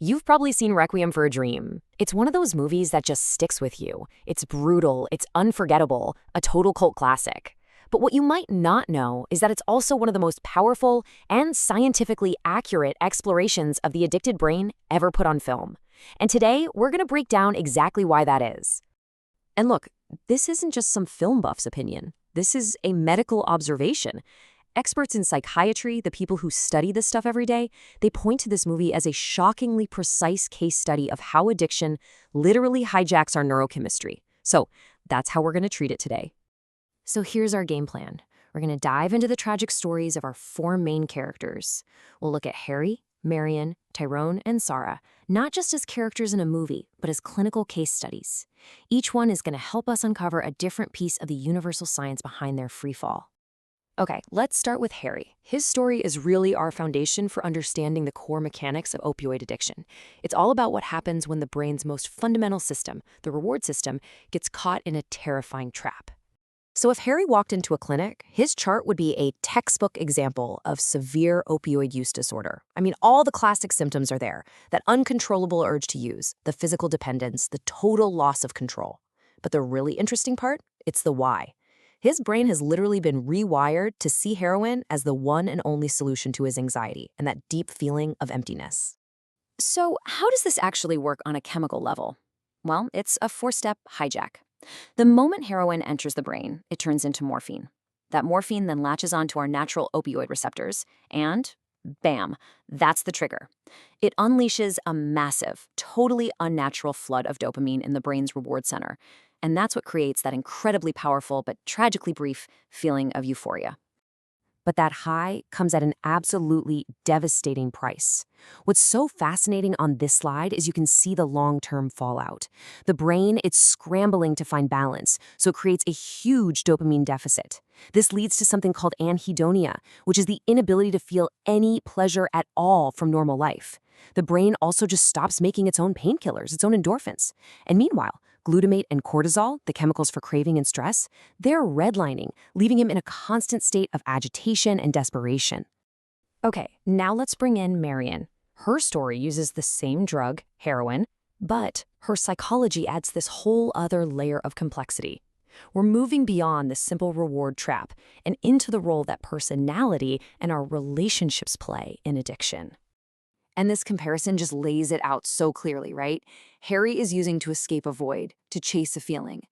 You've probably seen Requiem for a Dream. It's one of those movies that just sticks with you. It's brutal, it's unforgettable, a total cult classic. But what you might not know is that it's also one of the most powerful and scientifically accurate explorations of the addicted brain ever put on film. And today, we're going to break down exactly why that is. And look, this isn't just some film buff's opinion. This is a medical observation. Experts in psychiatry, the people who study this stuff every day, they point to this movie as a shockingly precise case study of how addiction literally hijacks our neurochemistry. So that's how we're going to treat it today. So here's our game plan. We're going to dive into the tragic stories of our four main characters. We'll look at Harry, Marion, Tyrone, and Sarah, not just as characters in a movie, but as clinical case studies. Each one is going to help us uncover a different piece of the universal science behind their freefall. Okay, let's start with Harry. His story is really our foundation for understanding the core mechanics of opioid addiction. It's all about what happens when the brain's most fundamental system, the reward system, gets caught in a terrifying trap. So if Harry walked into a clinic, his chart would be a textbook example of severe opioid use disorder. I mean, all the classic symptoms are there: that uncontrollable urge to use, the physical dependence, the total loss of control. But the really interesting part? It's the why. His brain has literally been rewired to see heroin as the one and only solution to his anxiety and that deep feeling of emptiness. So how does this actually work on a chemical level? Well, it's a four-step hijack. The moment heroin enters the brain, it turns into morphine. That morphine then latches onto our natural opioid receptors, and bam, that's the trigger. It unleashes a massive, totally unnatural flood of dopamine in the brain's reward center. And that's what creates that incredibly powerful but tragically brief feeling of euphoria. But that high comes at an absolutely devastating price. What's so fascinating on this slide is you can see the long-term fallout. The brain, it's scrambling to find balance, so it creates a huge dopamine deficit. This leads to something called anhedonia, which is the inability to feel any pleasure at all from normal life. The brain also just stops making its own painkillers, its own endorphins. And meanwhile, glutamate and cortisol, the chemicals for craving and stress, they're redlining, leaving him in a constant state of agitation and desperation. Okay, now let's bring in Marion. Her story uses the same drug, heroin, but her psychology adds this whole other layer of complexity. We're moving beyond the simple reward trap and into the role that personality and our relationships play in addiction. And this comparison just lays it out so clearly, right? Harry is using to escape a void, to chase a feeling.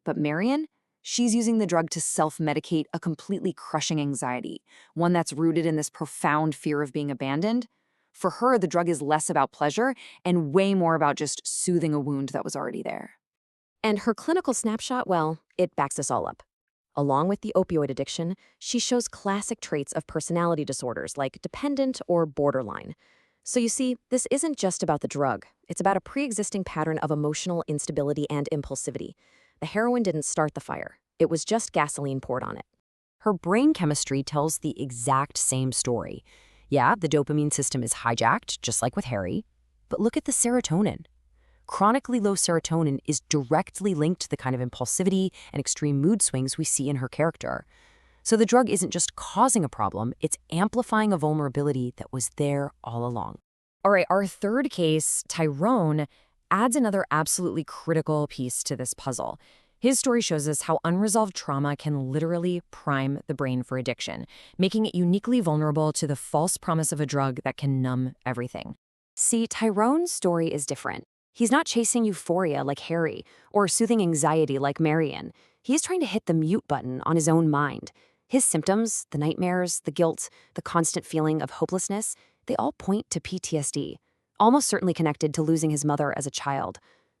But Marion, she's using the drug to self-medicate a completely crushing anxiety, one that's rooted in this profound fear of being abandoned. For her, the drug is less about pleasure and way more about just soothing a wound that was already there. And her clinical snapshot, well, it backs us all up. Along with the opioid addiction, she shows classic traits of personality disorders like dependent or borderline. So you see, this isn't just about the drug. It's about a pre-existing pattern of emotional instability and impulsivity. The heroin didn't start the fire. It was just gasoline poured on it. Her brain chemistry tells the exact same story. Yeah, the dopamine system is hijacked, just like with Harry. But look at the serotonin. Chronically low serotonin is directly linked to the kind of impulsivity and extreme mood swings we see in her character. So the drug isn't just causing a problem, it's amplifying a vulnerability that was there all along. All right, our third case, Tyrone, adds another absolutely critical piece to this puzzle. His story shows us how unresolved trauma can literally prime the brain for addiction, making it uniquely vulnerable to the false promise of a drug that can numb everything. See, Tyrone's story is different. He's not chasing euphoria like Harry or soothing anxiety like Marion. He's trying to hit the mute button on his own mind. His symptoms, the nightmares, the guilt, the constant feeling of hopelessness, they all point to PTSD, almost certainly connected to losing his mother as a child.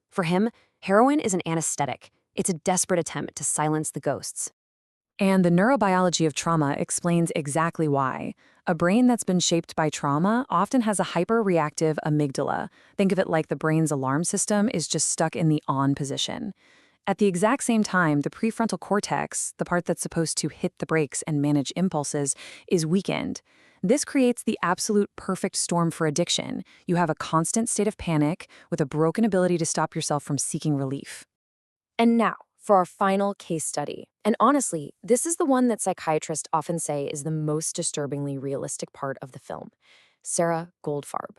For him, heroin is an anesthetic. It's a desperate attempt to silence the ghosts. And the neurobiology of trauma explains exactly why. A brain that's been shaped by trauma often has a hyper-reactive amygdala. Think of it like the brain's alarm system is just stuck in the on position. At the exact same time, the prefrontal cortex, the part that's supposed to hit the brakes and manage impulses, is weakened. This creates the absolute perfect storm for addiction. You have a constant state of panic with a broken ability to stop yourself from seeking relief. And now, for our final case study. And honestly, this is the one that psychiatrists often say is the most disturbingly realistic part of the film. Sarah Goldfarb.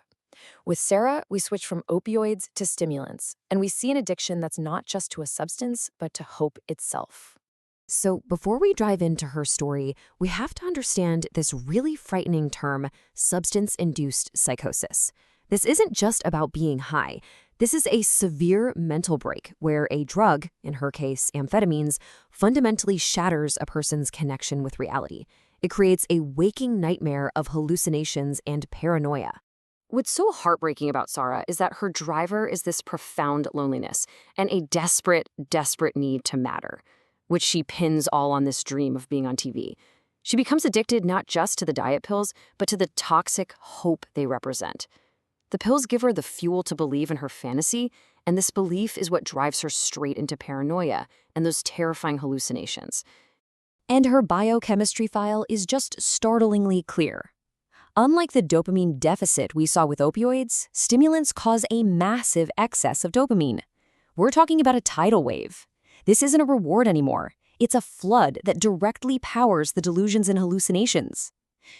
With Sarah, we switch from opioids to stimulants, and we see an addiction that's not just to a substance, but to hope itself. So, before we dive into her story, we have to understand this really frightening term, substance induced psychosis. This isn't just about being high. This is a severe mental break where a drug, in her case amphetamines, fundamentally shatters a person's connection with reality. It creates a waking nightmare of hallucinations and paranoia. What's so heartbreaking about Sarah is that her driver is this profound loneliness and a desperate, desperate need to matter, which she pins all on this dream of being on TV. She becomes addicted not just to the diet pills, but to the toxic hope they represent. The pills give her the fuel to believe in her fantasy, and this belief is what drives her straight into paranoia and those terrifying hallucinations. And her biochemistry file is just startlingly clear. Unlike the dopamine deficit we saw with opioids, stimulants cause a massive excess of dopamine. We're talking about a tidal wave. This isn't a reward anymore. It's a flood that directly powers the delusions and hallucinations.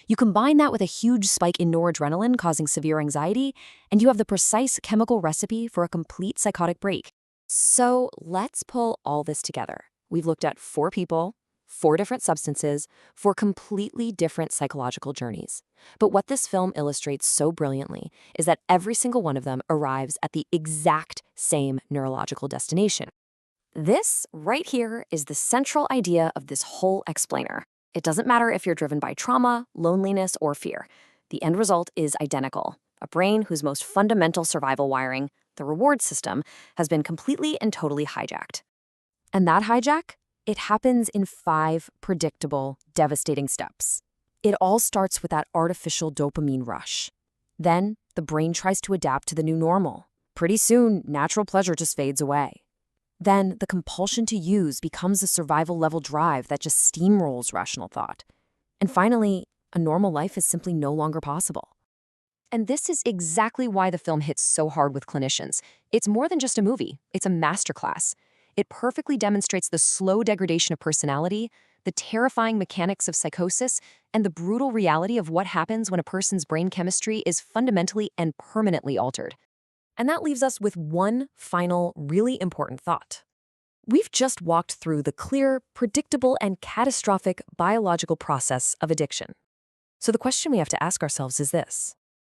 You combine that with a huge spike in noradrenaline causing severe anxiety, and you have the precise chemical recipe for a complete psychotic break. So let's pull all this together. We've looked at 4 people, 4 different substances, 4 completely different psychological journeys. But what this film illustrates so brilliantly is that every single one of them arrives at the exact same neurological destination. This right here is the central idea of this whole explainer. It doesn't matter if you're driven by trauma, loneliness, or fear. The end result is identical. A brain whose most fundamental survival wiring, the reward system, has been completely and totally hijacked. And that hijack? It happens in 5 predictable, devastating steps. It all starts with that artificial dopamine rush. Then, the brain tries to adapt to the new normal. Pretty soon, natural pleasure just fades away. Then, the compulsion to use becomes a survival-level drive that just steamrolls rational thought. And finally, a normal life is simply no longer possible. And this is exactly why the film hits so hard with clinicians. It's more than just a movie. It's a masterclass. It perfectly demonstrates the slow degradation of personality, the terrifying mechanics of psychosis, and the brutal reality of what happens when a person's brain chemistry is fundamentally and permanently altered. And that leaves us with one final, really important thought. We've just walked through the clear, predictable, and catastrophic biological process of addiction. So the question we have to ask ourselves is this.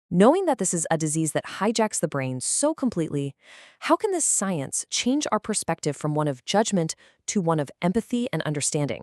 Knowing that this is a disease that hijacks the brain so completely, how can this science change our perspective from one of judgment to one of empathy and understanding?